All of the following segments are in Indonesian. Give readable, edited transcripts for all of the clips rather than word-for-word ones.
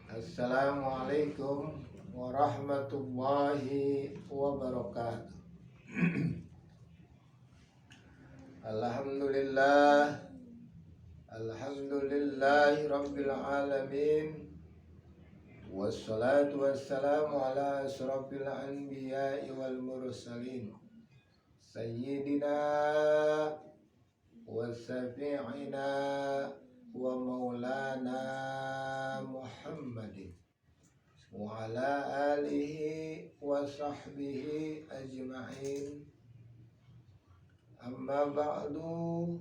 Assalamualaikum warahmatullahi wabarakatuh. Alhamdulillahi rabbil alamin. Wassalatu wassalamu ala asrafil anbiya'i wal mursalin Sayyidina wa syafi'ina wa maulana Muhammadin wa ala alihi wa sahbihi ajma'in. Amma ba'du.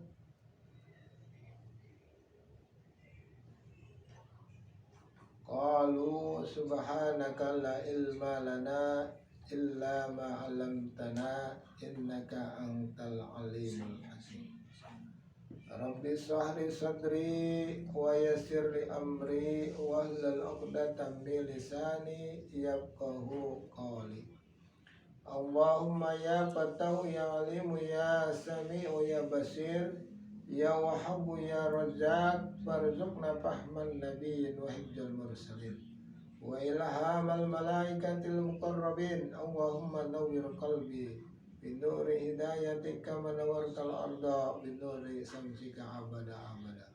Qalu subhanaka la ilma lana illa ma 'allamtana innaka antal alimul hakim. Rabbi shrah li sadri wa yassir li amri wahlul 'uqdatam min lisani yafqahu qawli. Allahumma ya Fatahu ya Alimu ya Sami'u ya Basir ya Wahhabu ya Razzaq farzuqna fahman nabiyyin wa hibjal mursalin wa ilhamal malaikatil muqarrabin. Allahumma nawwir qalbi binuri hidayatika manawwartal arda binuri samsika abada abada.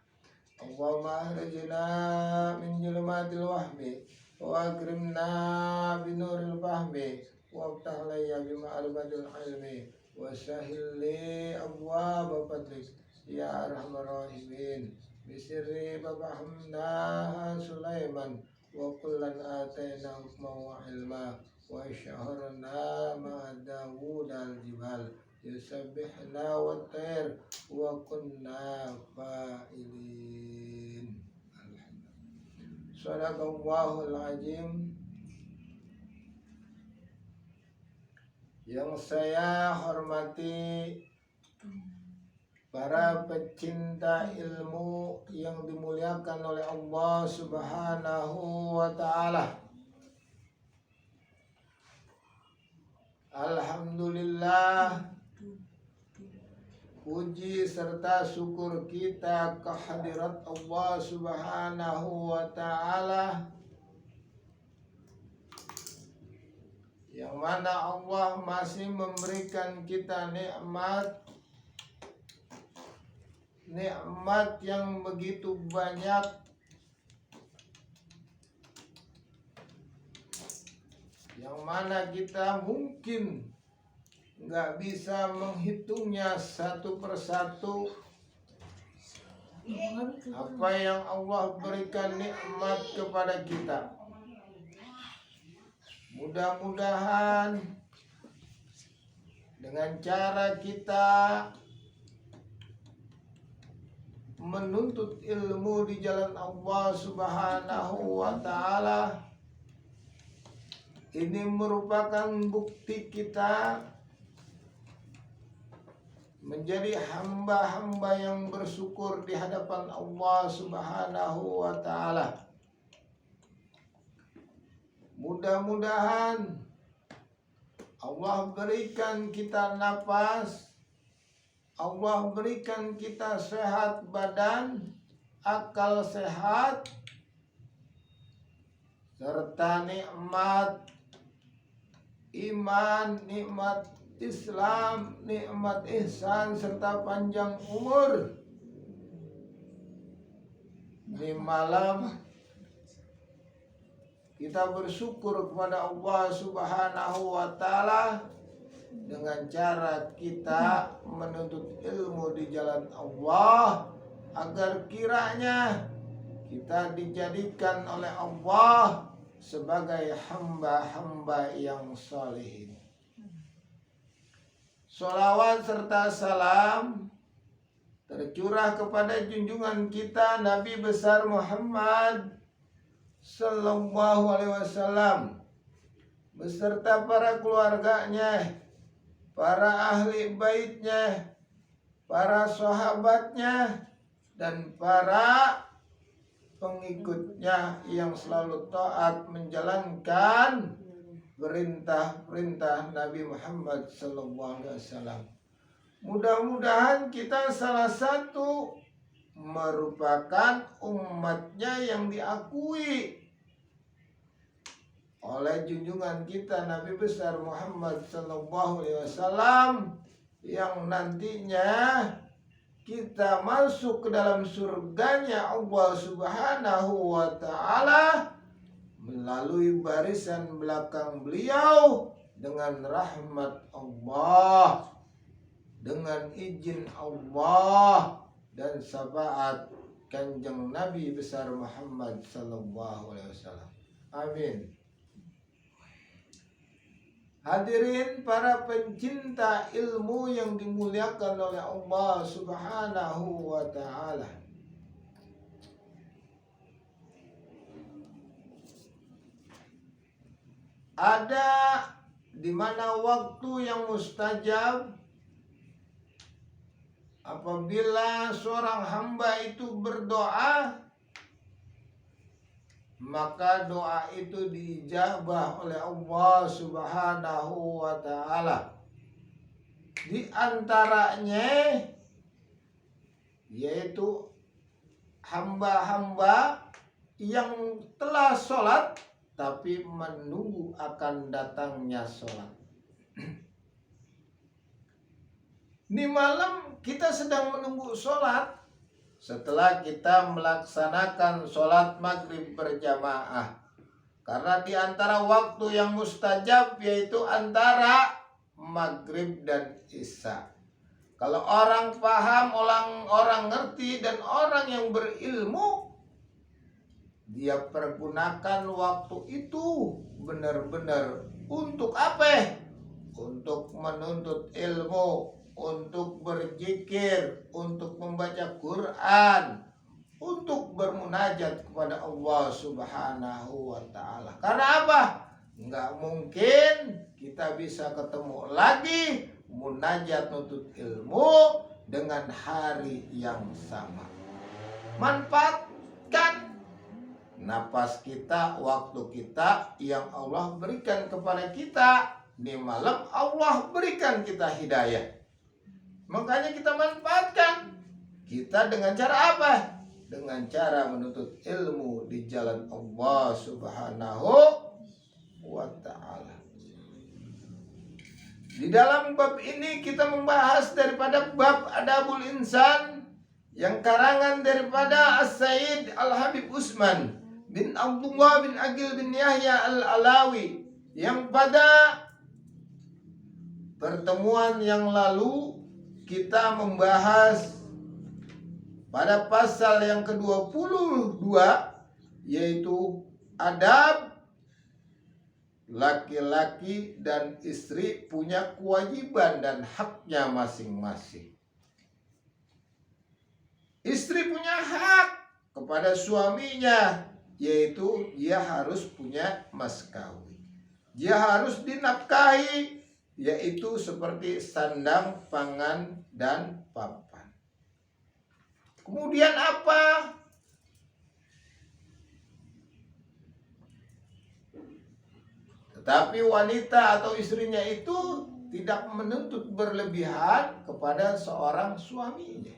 Allahumma akhrijna min julumatil wahmi wa akrimna binuril fahmi waftah layya bima'rifatil ilmi wa sahhil li abwaaba fadlik ya arhamar rahimin. Bisirri babahna Sulaiman wa kullan atayna hukman wa ilma wa syaharna ma Dawud al-jibal yusabbihna wa tayr wa kunna fa'ilin. Sadaqallahul azim. Yang saya hormati para pecinta ilmu yang dimuliakan oleh Allah Subhanahu wa ta'ala. Alhamdulillah, puji serta syukur kita kehadirat Allah Subhanahu wa ta'ala, yang mana Allah masih memberikan kita nikmat yang begitu banyak, yang mana kita mungkin nggak bisa menghitungnya satu persatu. Apa yang Allah berikan nikmat kepada kita, mudah-mudahan dengan cara kita menuntut ilmu di jalan Allah Subhanahu wa ta'ala, ini merupakan bukti kita menjadi hamba-hamba yang bersyukur di hadapan Allah Subhanahu wa ta'ala. Mudah-mudahan Allah berikan kita nafas, Allah berikan kita sehat badan, akal sehat, serta nikmat iman, nikmat Islam, nikmat ihsan, serta panjang umur. Di malam kita bersyukur kepada Allah Subhanahu wa ta'ala dengan cara kita menuntut ilmu di jalan Allah, agar kiranya kita dijadikan oleh Allah sebagai hamba-hamba yang salihin. Sholawat serta salam tercurah kepada junjungan kita Nabi besar Muhammad Sallallahu alaihi wasallam beserta para keluarganya, para ahli baitnya, para sahabatnya, dan para pengikutnya yang selalu taat menjalankan perintah-perintah Nabi Muhammad Sallallahu alaihi wasallam. Mudah-mudahan kita salah satu merupakan umatnya yang diakui oleh junjungan kita Nabi besar Muhammad sallallahu alaihi wasallam, yang nantinya kita masuk ke dalam surganya Allah Subhanahu wa taala melalui barisan belakang beliau dengan rahmat Allah, dengan izin Allah dan syafaat Kanjeng Nabi besar Muhammad sallallahu alaihi wasallam. Amin. Hadirin para pencinta ilmu yang dimuliakan oleh Allah Subhanahu wa taala. Ada di mana waktu yang mustajab apabila seorang hamba itu berdoa, maka doa itu diijabah oleh Allah Subhanahu wa taala. Di antaranya yaitu hamba-hamba yang telah sholat tapi menunggu akan datangnya sholat. Di malam kita sedang menunggu sholat setelah kita melaksanakan sholat maghrib berjamaah. Karena di antara waktu yang mustajab yaitu antara maghrib dan isya. Kalau orang paham, orang ngerti dan orang yang berilmu, dia pergunakan waktu itu benar-benar untuk apa? Untuk menuntut ilmu, untuk berzikir, untuk membaca Quran, untuk bermunajat kepada Allah Subhanahu wa taala. Karena apa? Nggak mungkin kita bisa ketemu lagi munajat nuntut ilmu dengan hari yang sama. Manfaatkan napas kita, waktu kita yang Allah berikan kepada kita. Di malam Allah berikan kita hidayah. Makanya kita manfaatkan. Kita dengan cara apa? Dengan cara menuntut ilmu di jalan Allah Subhanahu wa ta'ala. Di dalam bab ini kita membahas daripada bab Adabul Insan yang karangan daripada As-Sayyid Al-Habib Utsman bin Abdullah bin Aqil bin Yahya Al-Alawi, yang pada pertemuan yang lalu kita membahas pada pasal yang ke-22, yaitu adab laki-laki dan istri punya kewajiban dan haknya masing-masing. Istri punya hak kepada suaminya, yaitu dia harus punya mas kawin. Dia harus dinafkahi, yaitu seperti sandang, pangan, dan papan. Kemudian apa? Tetapi wanita atau istrinya itu tidak menuntut berlebihan kepada seorang suaminya.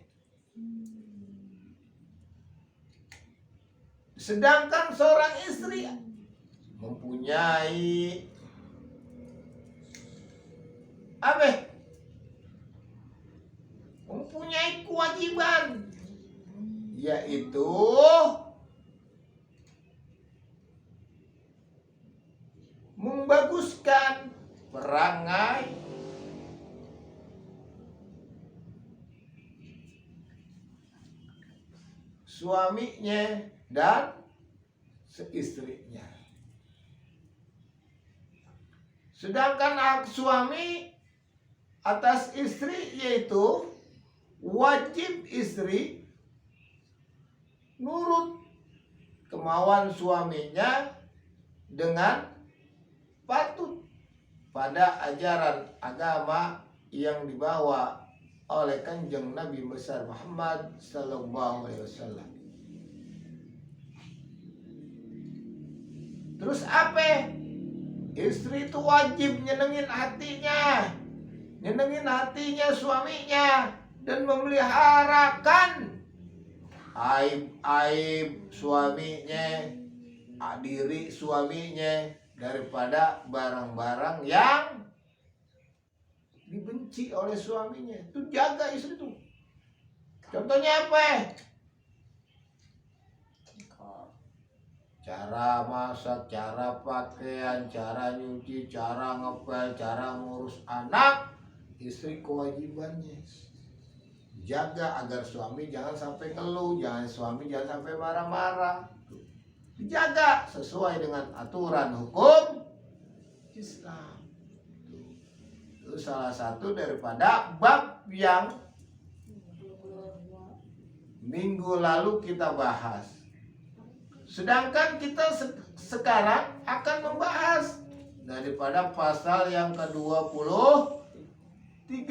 Sedangkan seorang istri mempunyai apa? Mempunyai kewajiban, yaitu membaguskan perangai suaminya dan seistrinya. Sedangkan hak suami atas istri yaitu wajib istri nurut kemauan suaminya dengan patuh pada ajaran agama yang dibawa oleh Kanjeng Nabi besar Muhammad sallallahu alaihi wasallam. Terus apa? Istri itu wajib nyenengin hatinya suaminya dan memeliharakan aib-aib suaminya, diri suaminya, daripada barang-barang yang dibenci oleh suaminya. Itu jaga istri tuh. Contohnya apa? Cara masak, cara pakaian, cara nyuci, cara ngepel, cara ngurus anak. Istri kewajibannya jaga agar suami jangan sampai ngeluh, suami jangan sampai marah-marah. Dijaga sesuai dengan aturan hukum Islam. Itu salah satu daripada bab yang minggu lalu kita bahas. Sedangkan kita sekarang akan membahas daripada pasal yang ke-23,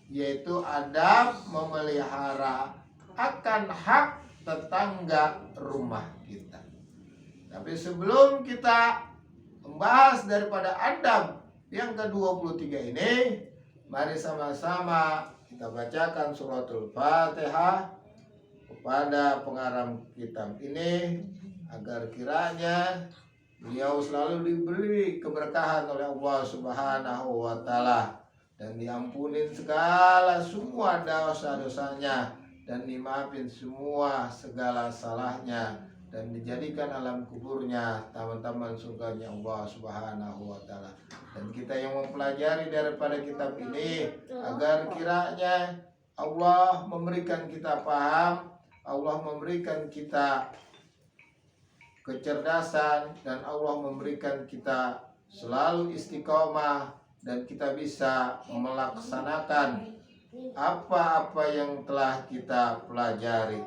yaitu adab memelihara akan hak tetangga rumah kita. Tapi sebelum kita membahas daripada adab yang ke-23 ini, mari sama-sama kita bacakan suratul Fatihah kepada pengarang kitab ini, agar kiranya beliau selalu diberi keberkahan oleh Allah Subhanahu wa Ta'ala, dan diampunin segala semua dosa-dosanya, dan dimaafin semua segala salahnya, dan dijadikan alam kuburnya taman-taman surganya Allah Subhanahu wa Ta'ala. Dan kita yang mempelajari daripada kitab ini, agar kiranya Allah memberikan kita paham, Allah memberikan kita kecerdasan, dan Allah memberikan kita selalu istiqomah, dan kita bisa melaksanakan apa-apa yang telah kita pelajari.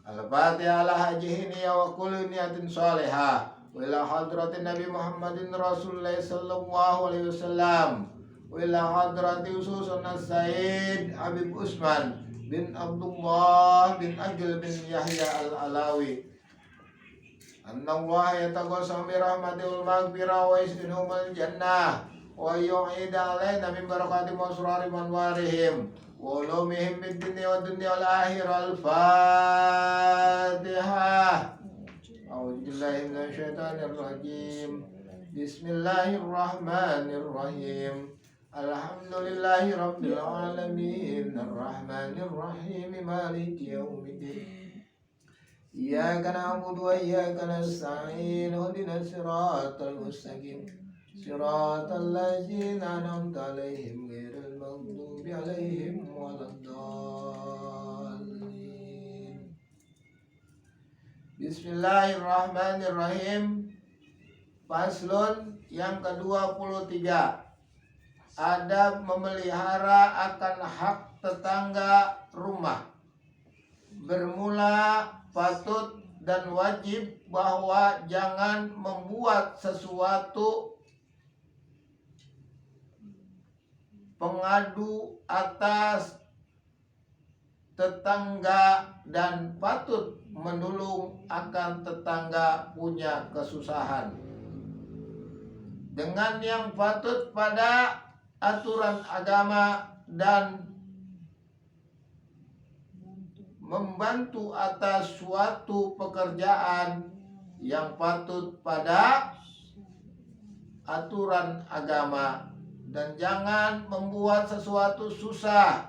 Al-Fatihah ala hajihini wa kulli niyatin sholihah wa ila hadratin Nabi Muhammadin Rasulullah sallallahu alaihi wasallam wa ila hadrati ususun Sayyid Habib Usman bin Abdullah bin Agil bin Yahya al-Alawi. Anna Allah yataqassam bi rahmatil maghfirah wa istinhumul jannah wa yu'ida alaina min barakati masrari manwarihim wa ulumihim bid dunya wa dunya al akhirah. Al-Fatihah. A'udzu billahi minasy syaithanir rajim. Bismillahirrahmanirrahim. Alhamdulillahi rabbil alamin, arrahmanir rahim, maliki yaumiddin. Iyyaka na'budu wa iyyaka nasta'in, ihdinas siratal mustaqim, siratal ladzina an'amta 'alaihim ghairil maghdubi 'alaihim waladdallin. Bismillahirrahmanirrahim. Faslun yang ke-23, adab memelihara akan hak tetangga rumah. Bermula patut dan wajib bahwa jangan membuat sesuatu pengadu atas tetangga, dan patut menolong akan tetangga punya kesusahan dengan yang patut pada aturan agama, dan membantu atas suatu pekerjaan yang patut pada aturan agama, dan jangan membuat sesuatu susah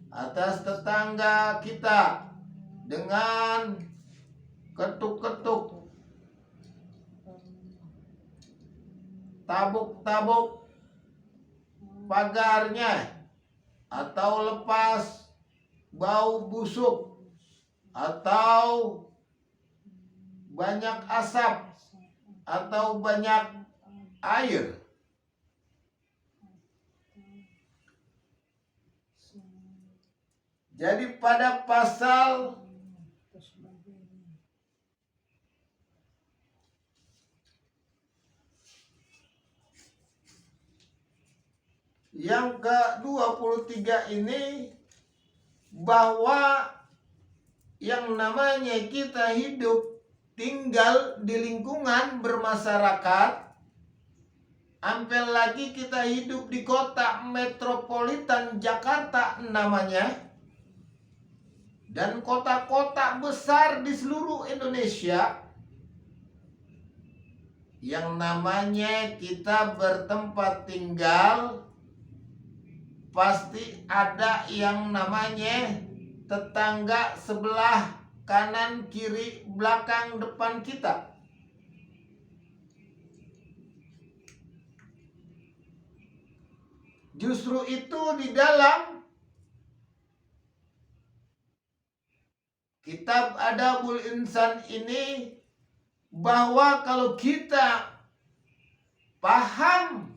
atas tetangga kita dengan ketuk-ketuk, tabuk-tabuk pagarnya, atau lepas bau busuk, atau banyak asap, atau banyak air. Jadi pada pasal yang ke-23 ini, bahwa yang namanya kita hidup tinggal di lingkungan bermasyarakat, ambil lagi kita hidup di kota metropolitan Jakarta namanya, dan kota-kota besar di seluruh Indonesia yang namanya kita bertempat tinggal, pasti ada yang namanya tetangga sebelah kanan, kiri, belakang, depan kita. Justru itu di dalam kitab Adabul Insan ini, bahwa kalau kita paham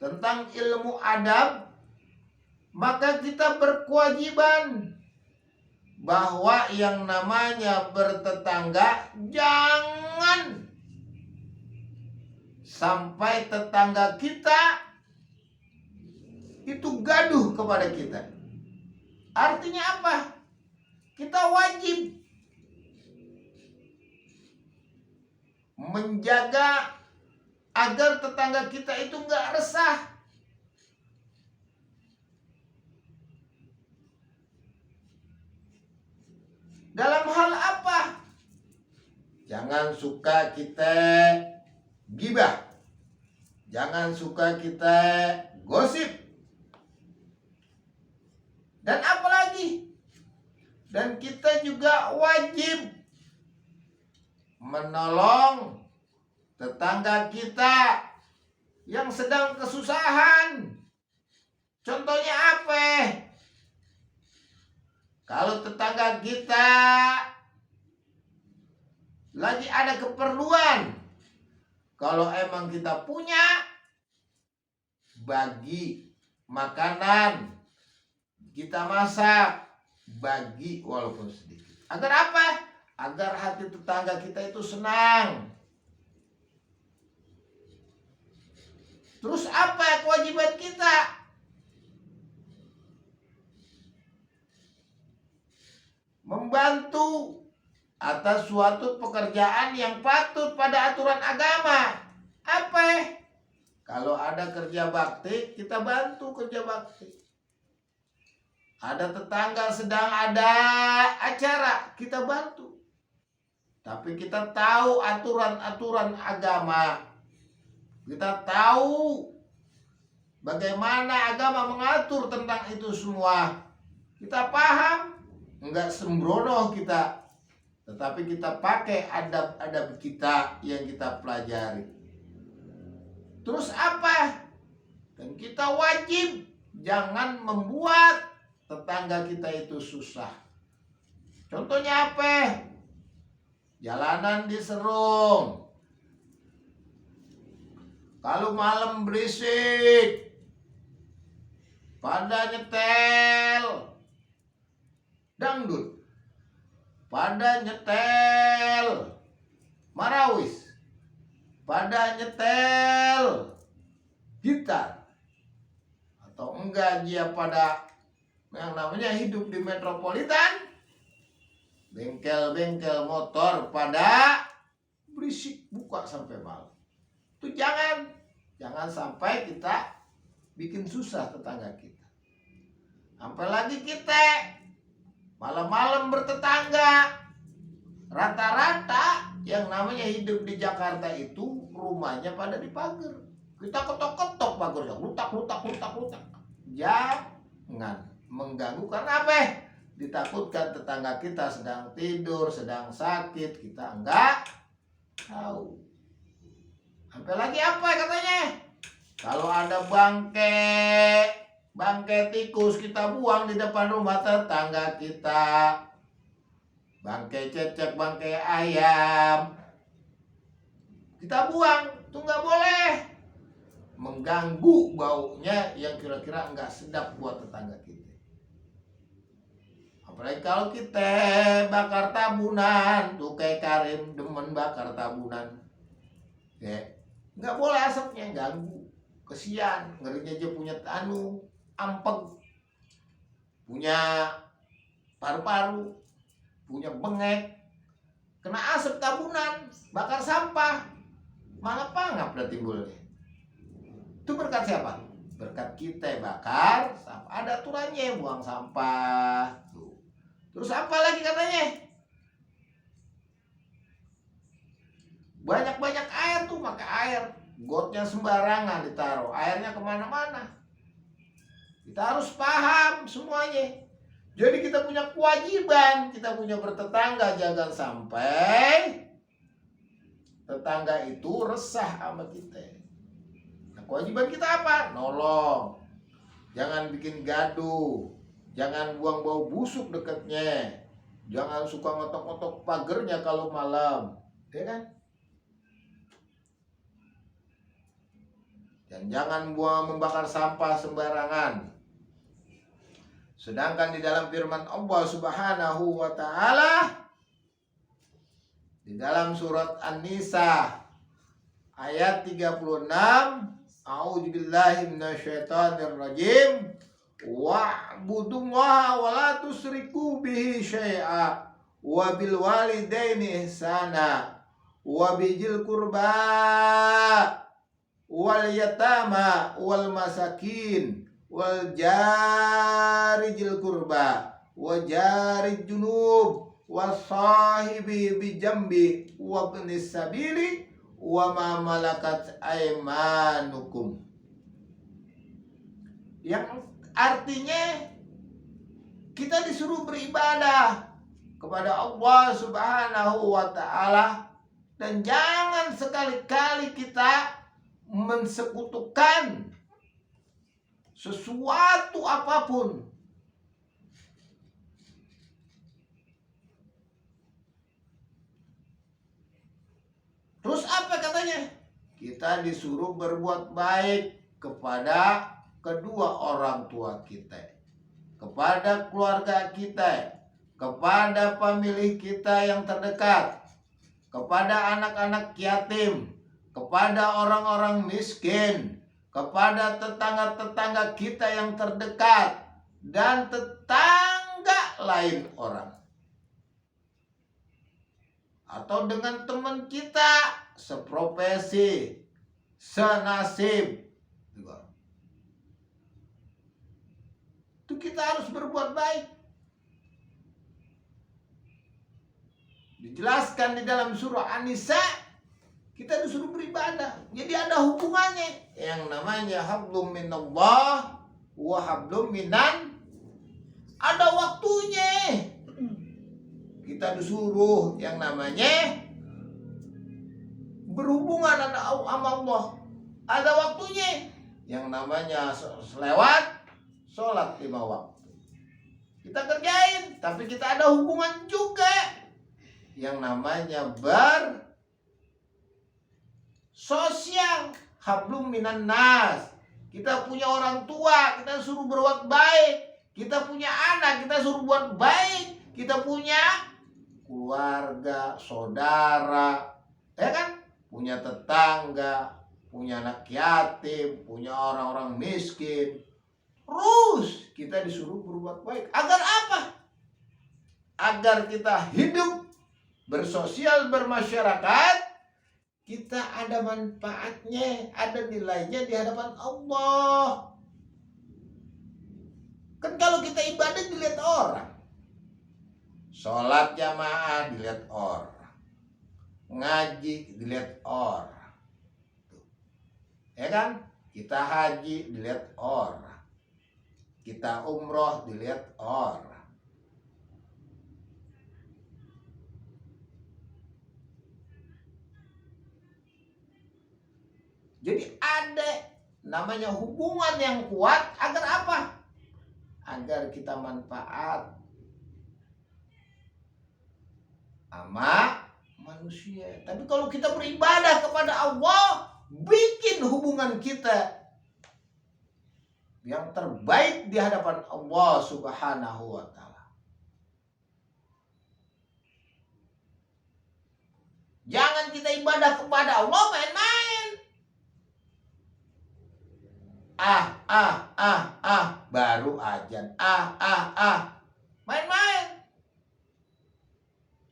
tentang ilmu adab, maka kita berkewajiban bahwa yang namanya bertetangga, jangan sampai tetangga kita itu gaduh kepada kita. Artinya apa? Kita wajib menjaga agar tetangga kita itu nggak resah. Dalam hal apa? Jangan suka kita gibah. Jangan suka kita gosip. Dan apa lagi? Dan kita juga wajib menolong tetangga kita yang sedang kesusahan. Contohnya apa? Kalau tetangga kita lagi ada keperluan, kalau emang kita punya, bagi makanan, kita masak, bagi walaupun sedikit. Agar apa? Agar hati tetangga kita itu senang. Terus apa kewajiban kita? Membantu atas suatu pekerjaan yang patut pada aturan agama. Apa? Kalau ada kerja bakti, kita bantu kerja bakti. Ada tetangga sedang ada acara, kita bantu. Tapi kita tahu aturan-aturan agama. Kita tahu bagaimana agama mengatur tentang itu semua. Kita paham, enggak sembrono kita, tetapi kita pakai adab-adab kita yang kita pelajari. Terus apa? Dan kita wajib jangan membuat tetangga kita itu susah. Contohnya apa? Jalanan diserung. Kalau malam berisik, pada nyetel dangdut, pada nyetel marawis, pada nyetel gitar, atau enggak dia pada yang namanya hidup di metropolitan, bengkel-bengkel motor pada berisik buka sampai malam. Itu jangan sampai kita bikin susah tetangga kita. Apalagi kita malam-malam bertetangga. Rata-rata yang namanya hidup di Jakarta itu rumahnya pada di pagar. Kita ketok-ketok pagarnya, lutak. Jangan mengganggu, karena apa? Ditakutkan tetangga kita sedang tidur, sedang sakit, kita enggak tahu. Sampai lagi apa katanya? Kalau ada bangke tikus kita buang di depan rumah tetangga kita. Bangke cecek, bangke ayam kita buang, itu nggak boleh. Mengganggu baunya yang kira-kira nggak sedap buat tetangga kita. Apalagi kalau kita bakar tabunan, tuh kayak Karim demen bakar tabunan. Ya, nggak boleh asapnya, ganggu. Kesian, ngerinya aja punya ampeg, punya paru-paru, punya bengek, kena asap tabunan, bakar sampah, malah pangap dah timbulnya. Itu berkat siapa? Berkat kita bakar sampah. Ada aturannya, buang sampah. Tuh. Terus apa lagi katanya? Banyak-banyak air tuh, maka air gotnya sembarangan ditaruh, airnya kemana-mana. Kita harus paham semuanya. Jadi kita punya kewajiban, kita punya bertetangga, jangan sampai tetangga itu resah sama kita. Nah, kewajiban kita apa? Nolong. Jangan bikin gaduh. Jangan buang bau busuk dekatnya. Jangan suka ngotok-ngotok pagernya kalau malam. Ya kan? Dan jangan membakar sampah sembarangan. Sedangkan di dalam firman Allah Subhanahu wa taala di dalam surat An-Nisa ayat 36, A'udzubillahi minasyaitonirrajim. Wa'budullaha wa la tusyriku bihi syai'a wa bil walidaini ihsana wa bijil qurba wal yatama wal masakin wal jari jil qurba wa jari junub wasahibi bijambi wa ibnis sabili wa ma malakat aymanukum. Yang artinya kita disuruh beribadah kepada Allah Subhanahu wa taala, dan jangan sekali-kali kita mensekutukan sesuatu apapun. Terus apa katanya? Kita disuruh berbuat baik kepada kedua orang tua kita, kepada keluarga kita, kepada pemilih kita yang terdekat, kepada anak-anak yatim, kepada orang-orang miskin, kepada tetangga-tetangga kita yang terdekat, dan tetangga lain orang. Atau dengan teman kita seprofesi, senasib. Itu kita harus berbuat baik. Dijelaskan di dalam surah An-Nisa, kita disuruh beribadah. Jadi ada hubungannya. Yang namanya hablum minallah wa hablum minan. Ada waktunya. Kita disuruh yang namanya berhubungan sama Allah. Ada waktunya. Yang namanya selewat sholat 5 waktu. Kita kerjain, tapi kita ada hubungan juga. Yang namanya bersosial, hablum minan nas. Kita punya orang tua, kita suruh berbuat baik. Kita punya anak, kita suruh buat baik. Kita punya keluarga, saudara, ya kan? Punya tetangga, punya anak yatim, punya orang-orang miskin. Terus kita disuruh berbuat baik. Agar apa? Agar kita hidup bersosial, bermasyarakat, kita ada manfaatnya, ada nilainya di hadapan Allah. Kan kalau kita ibadah dilihat orang, sholat jamaah dilihat orang, ngaji dilihat orang, ya kan? Kita haji dilihat orang, kita umroh dilihat orang. Jadi ada namanya hubungan yang kuat. Agar apa? Agar kita manfaat sama manusia. Tapi kalau kita beribadah kepada Allah, bikin hubungan kita yang terbaik di hadapan Allah Subhanahu wa taala. Jangan kita ibadah kepada Allah main-main. Baru ajan. Main-main.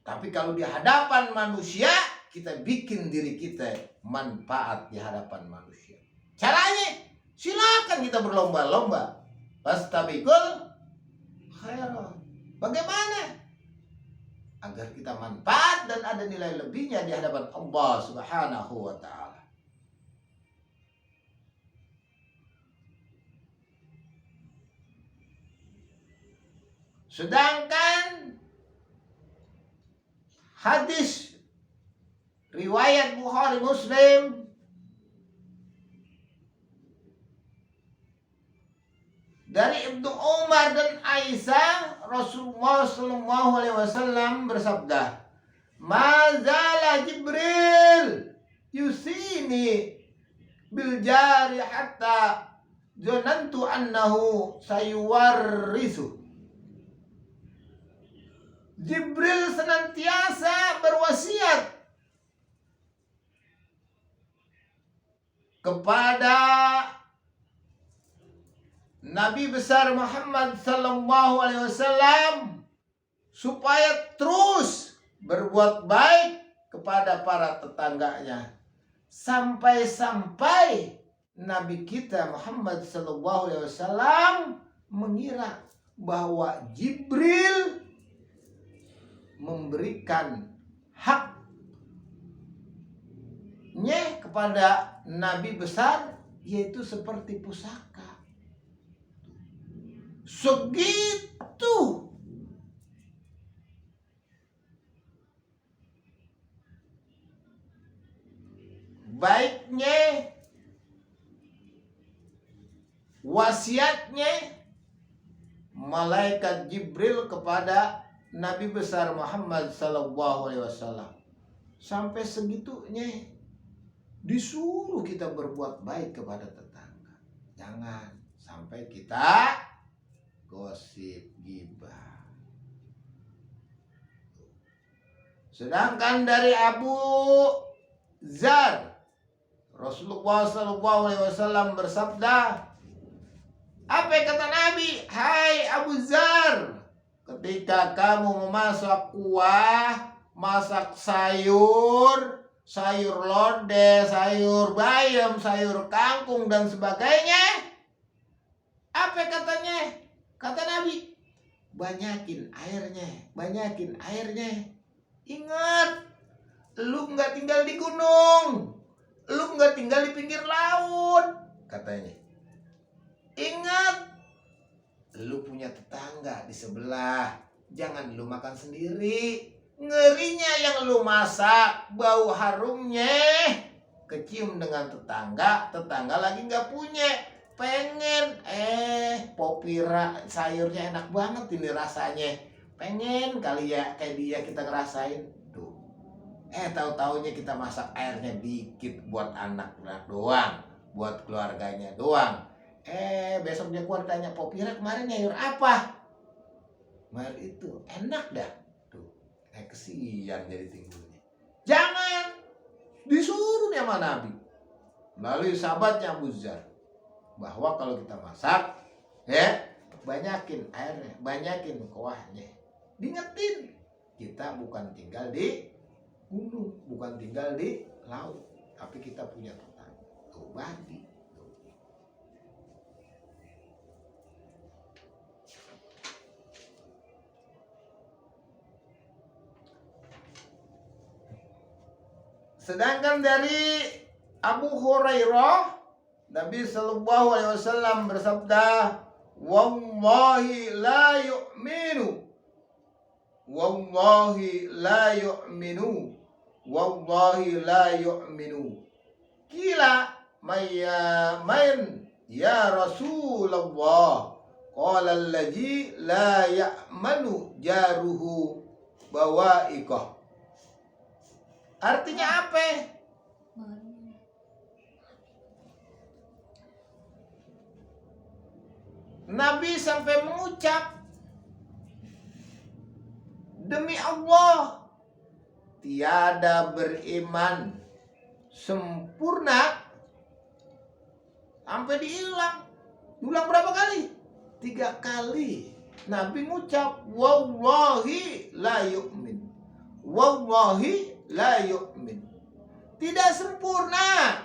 Tapi kalau di hadapan manusia, kita bikin diri kita manfaat di hadapan manusia. Caranya, silakan kita berlomba-lomba. Fastabiqul khairat. Bagaimana? agar kita manfaat dan ada nilai lebihnya di hadapan Allah Subhanahu wa taala. Sedangkan hadis riwayat Bukhari Muslim dari Ibnu Umar dan Aisyah, Rasulullah Shallallahu Alaihi Wasallam bersabda, "Mazala Jibril yusini bil jari hatta zonantu annahu sayuwarrisu." Jibril senantiasa berwasiat kepada Nabi besar Muhammad sallallahu alaihi wasallam supaya terus berbuat baik kepada para tetangganya, sampai-sampai Nabi kita Muhammad sallallahu alaihi wasallam mengira bahwa Jibril memberikan haknya kepada Nabi besar, yaitu seperti pusaka. Segitu baiknya wasiatnya malaikat Jibril kepada Nabi besar Muhammad sallallahu alaihi wasallam. Sampai segitunya disuruh kita berbuat baik kepada tetangga. Jangan sampai kita gosip, gibah. Sedangkan dari Abu Zar, Rasulullah sallallahu alaihi wasallam bersabda, apa kata Nabi? Hai Abu Zar, ketika kamu memasak kuah, masak sayur, sayur lodeh, sayur bayam, sayur kangkung dan sebagainya, apa katanya? Kata Nabi, banyakin airnya, banyakin airnya. Ingat, lu nggak tinggal di gunung, lu nggak tinggal di pinggir laut, katanya. Ingat, lu punya tetangga di sebelah, jangan lu makan sendiri. Ngerinya yang lu masak, bau harumnya kecium dengan tetangga, tetangga lagi nggak punya, pengen popira sayurnya enak banget ini rasanya, pengen kali ya kayak dia kita ngerasain tuh. Tahu-taunya kita masak airnya dikit buat anak doang, buat keluarganya doang. Besoknya keluar tanya, popira kemarin nyayur apa? Kemarin itu enak dah tuh. Kesian jadi timbulnya. Jangan, disuruh nih sama Nabi melalui sahabatnya Abu Zar, bahwa kalau kita masak, banyakin airnya, banyakin kuahnya. Diingetin, kita bukan tinggal di gunung, bukan tinggal di laut, tapi kita punya tetangga. Tuh bagi. Sedangkan dari Abu Hurairah, Nabi sallallahu alaihi wasallam bersabda, "Wallahi la yu'minu, wallahi la yu'minu, wallahi la yu'minu." Kila main ya Rasulullah, qala allazi la ya'manu jaruhu bawa'iqah. Artinya apa? Nabi sampai mengucap, demi Allah, tiada beriman sempurna sampai diulang. Diulang berapa kali? 3 kali. Nabi ngucap, wallahi la yu'min, wallahi la yu'min. Tidak sempurna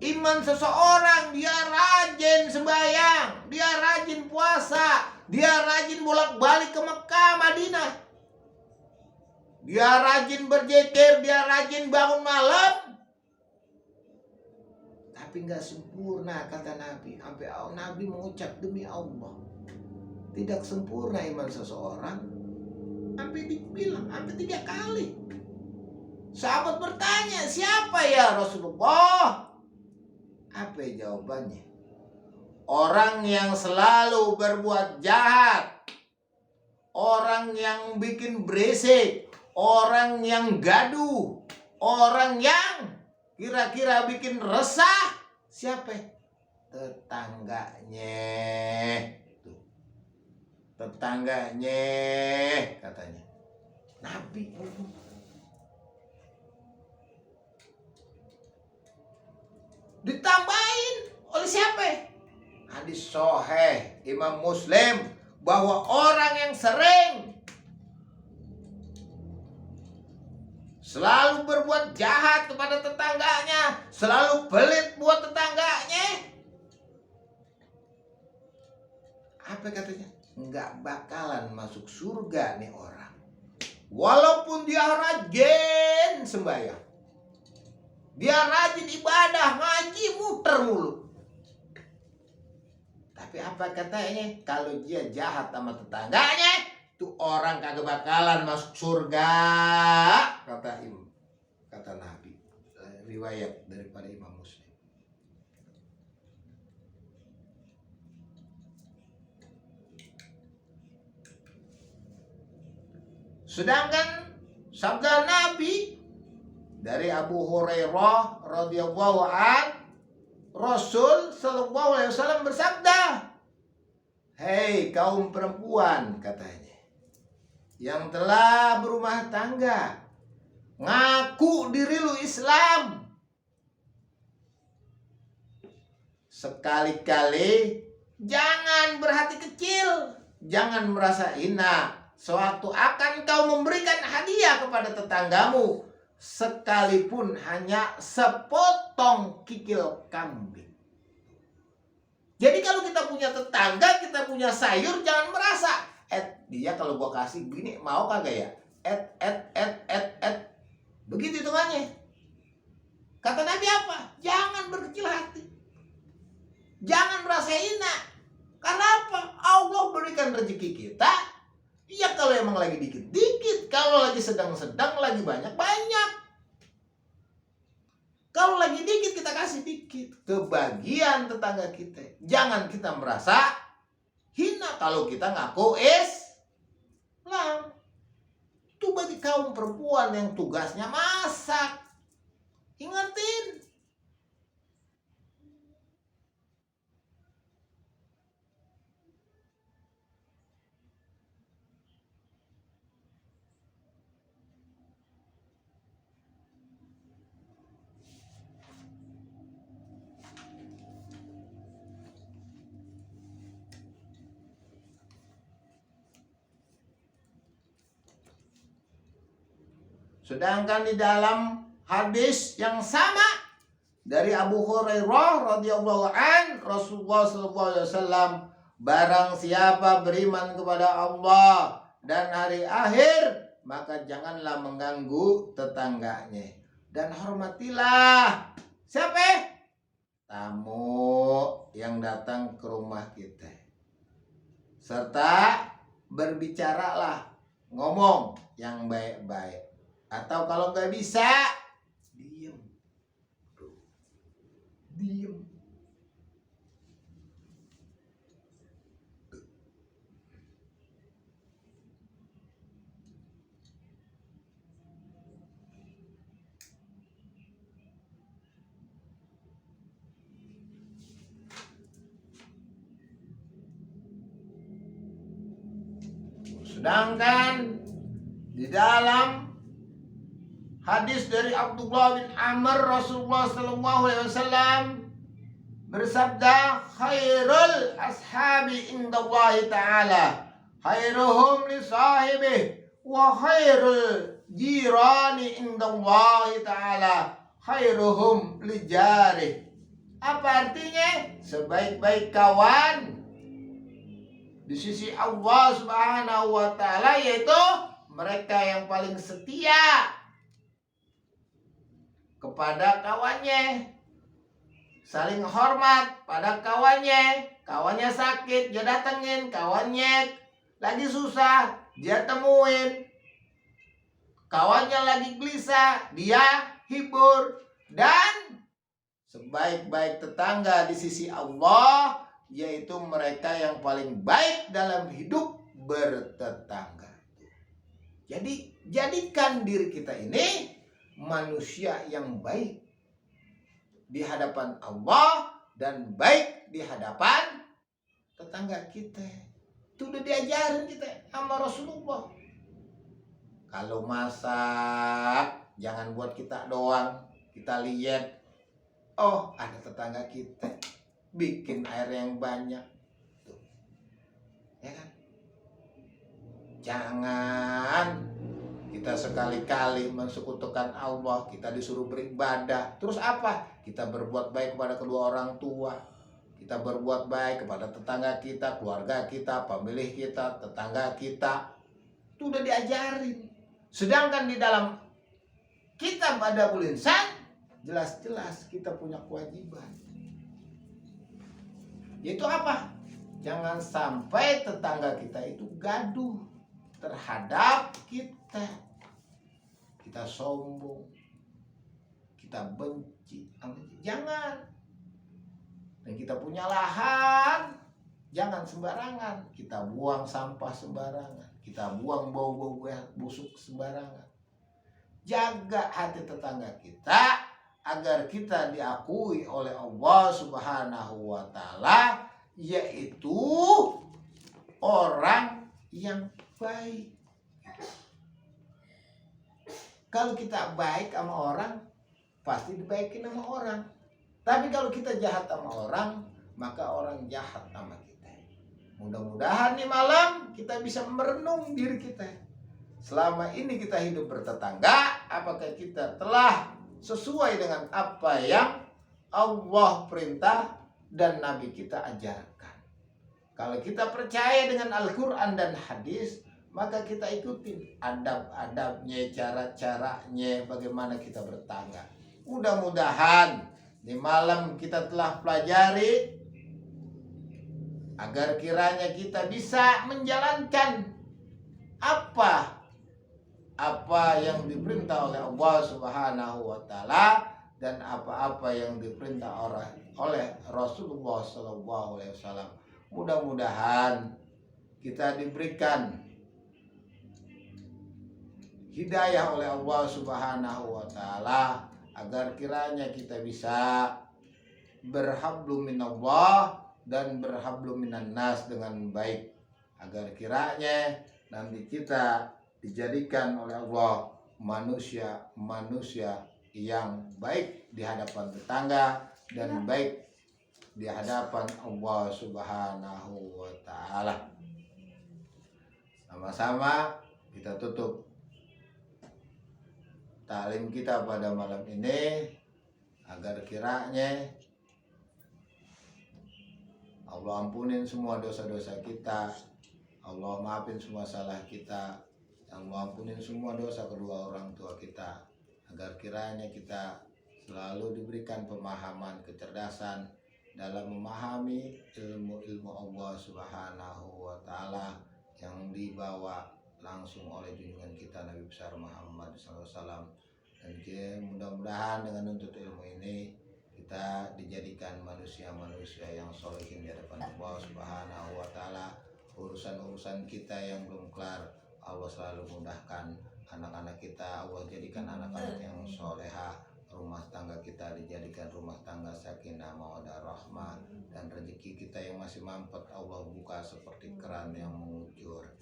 iman seseorang. Dia rajin sembahyang, dia rajin puasa, dia rajin bolak-balik ke Mekah, Madinah, dia rajin berzikir, dia rajin bangun malam, tapi nggak sempurna kata Nabi. Sampai Nabi mengucap, demi Allah, tidak sempurna iman seseorang. Sampai dibilang, sampai 3 kali. Sahabat bertanya, siapa ya Rasulullah? Apa jawabannya? Orang yang selalu berbuat jahat, orang yang bikin berisik, orang yang gaduh, orang yang kira-kira bikin resah. Siapa? Tetangganya. Tetangganya katanya Nabi. Ditambahin oleh siapa? Hadis sahih Imam Muslim, bahwa orang yang sering selalu berbuat jahat kepada tetangganya, selalu pelit buat tetangganya, apa katanya? Nggak bakalan masuk surga nih orang. Walaupun dia rajin sembahyang, dia rajin ibadah, ngaji, muter mulu. Tapi apa katanya? Kalau dia jahat sama tetangganya, tuh orang kagak bakalan masuk surga, kata Nabi. Riwayat daripada Imam Muslim. Sedangkan sabda Nabi dari Abu Hurairah radhiyallahu an, Rasul sallallahu alaihi wasallam bersabda, "Hei kaum perempuan," katanya, "yang telah berumah tangga, ngaku diri lu Islam, sekali-kali jangan berhati kecil, jangan merasa hina sewaktu akan kau memberikan hadiah kepada tetanggamu, sekalipun hanya sepotong kikil kambing." Jadi kalau kita punya tetangga, kita punya sayur, jangan merasa, dia kalau gua kasih gini mau kagak ya? Begitu hitungannya. Kata Nabi apa? Jangan berkecil hati, jangan merasa hina. Karena apa? Allah berikan rezeki kita. Ya kalau emang lagi dikit-dikit, kalau lagi sedang-sedang, lagi banyak-banyak. Kalau lagi dikit kita kasih dikit, kebagian tetangga kita. Jangan kita merasa hina kalau kita ngaku Islam. Itu bagi kaum perempuan yang tugasnya masak. Ingetin. Sedangkan di dalam hadis yang sama dari Abu Hurairah radhiyallahu an, Rasulullah sallallahu alaihi wasallam, barang siapa beriman kepada Allah dan hari akhir, maka janganlah mengganggu tetangganya dan hormatilah siapa? Tamu yang datang ke rumah kita. Serta berbicaralah, ngomong yang baik-baik. Atau kalau nggak bisa, diem. Sedangkan di dalam hadis dari Abdullah bin Amr, Rasulullah sallallahu alaihi wasallam bersabda, "Khairul ashabi indallahi ta'ala khairuhum li sahibihi wa khairul jirani indallahi ta'ala khairuhum li jarih." Apa artinya? Sebaik-baik kawan di sisi Allah Subhanahu wa taala yaitu mereka yang paling setia kepada kawannya, saling hormat pada kawannya. Kawannya sakit, dia datengin. Kawannya lagi susah, dia temuin. Kawannya lagi gelisah, dia hibur. Dan sebaik-baik tetangga di sisi Allah, yaitu mereka yang paling baik dalam hidup bertetangga. Jadi jadikan diri kita ini manusia yang baik di hadapan Allah dan baik di hadapan tetangga kita. Itu udah diajarin kita sama Rasulullah. Kalau masak, jangan buat kita doang. Kita lihat, oh ada tetangga kita bikin air yang banyak. Tuh. Ya kan? Jangan kita sekali-kali mensekutukan Allah. Kita disuruh beribadah. Terus apa? Kita berbuat baik kepada kedua orang tua. Kita berbuat baik kepada tetangga kita, keluarga kita, pemilih kita, tetangga kita. Itu udah diajarin. Sedangkan di dalam kitab Adabul Insan, jelas-jelas kita punya kewajiban. Yaitu apa? Jangan sampai tetangga kita itu gaduh terhadap kita. Kita sombong, kita benci. Jangan. Dan kita punya lahan, jangan sembarangan. Kita buang sampah sembarangan. Kita buang bau-bau busuk sembarangan. Jaga hati tetangga kita agar kita diakui oleh Allah Subhanahu wa Ta'ala, yaitu orang yang baik. Kalau kita baik sama orang, pasti dibaikin sama orang. Tapi kalau kita jahat sama orang, maka orang jahat sama kita. Mudah-mudahan nih malam kita bisa merenung diri kita. Selama ini kita hidup bertetangga, apakah kita telah sesuai dengan apa yang Allah perintah dan Nabi kita ajarkan? Kalau kita percaya dengan Al-Quran dan hadis, maka kita ikutin adab-adabnya, cara-caranya, bagaimana kita bertangga. Mudah-mudahan di malam kita telah pelajari agar kiranya kita bisa menjalankan apa yang diperintah oleh Allah Subhanahu wa Ta'ala dan apa-apa yang diperintah oleh Rasulullah sallallahu alaihi wasallam. Mudah-mudahan kita diberikan hidayah oleh Allah Subhanahu wa Ta'ala agar kiranya kita bisa berhablum minallah dan berhablum minan nas dengan baik, agar kiranya nanti kita dijadikan oleh Allah manusia yang baik di hadapan tetangga dan baik di hadapan Allah Subhanahu wa Ta'ala. Sama-sama kita tutup taklim kita pada malam ini agar kiranya Allah ampunin semua dosa-dosa kita, Allah maafin semua salah kita, Allah ampunin semua dosa kedua orang tua kita, agar kiranya kita selalu diberikan pemahaman, kecerdasan dalam memahami ilmu-ilmu Allah Subhanahu wa Ta'ala yang dibawa langsung oleh junjungan kita Nabi besar Muhammad SAW. Dan mudah-mudahan dengan menuntut ilmu ini kita dijadikan manusia-manusia yang sholihin di hadapan Allah Subhanahu wa Ta'ala. Urusan-urusan kita yang belum kelar, Allah selalu mudahkan. Anak-anak kita Allah jadikan anak-anak yang soleha. Rumah tangga kita dijadikan rumah tangga sakinah mawaddah rahmah. Dan rezeki kita yang masih mampet Allah buka seperti keran yang mengucur.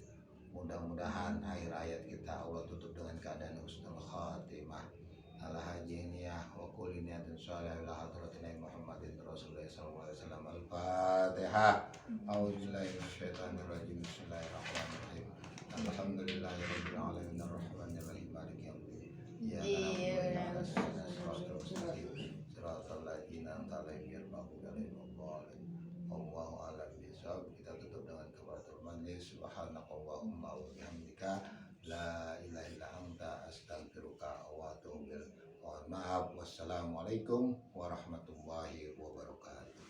Mudah-mudahan akhir ayat kita Allah tutup dengan keadaan husnul khatimah. Ala hajiniyah wa kulli niyatin sholih ila hadratina Muhammadin Rasulullah sallallahu alaihi wasallam. Al-Fatihah. A'udzubillahi minasyaitonir rajim. Bismillahirrahmanirrahim. Alhamdulillahirabbil alamin arrahmanir rahim maliki yaumiddin. Iyyaka na'budu wa iyyaka nasta'in. Shiratal ladzina an'amta 'alaihim ghairil maghdubi 'alaihim waladdallin. Wallahu a'lam bishawab. Kita tutup dengan kafaratul majlis. Subhanakallahumma wa bihamdika la jawab. Wassalamualaikum warahmatullahi wabarakatuh.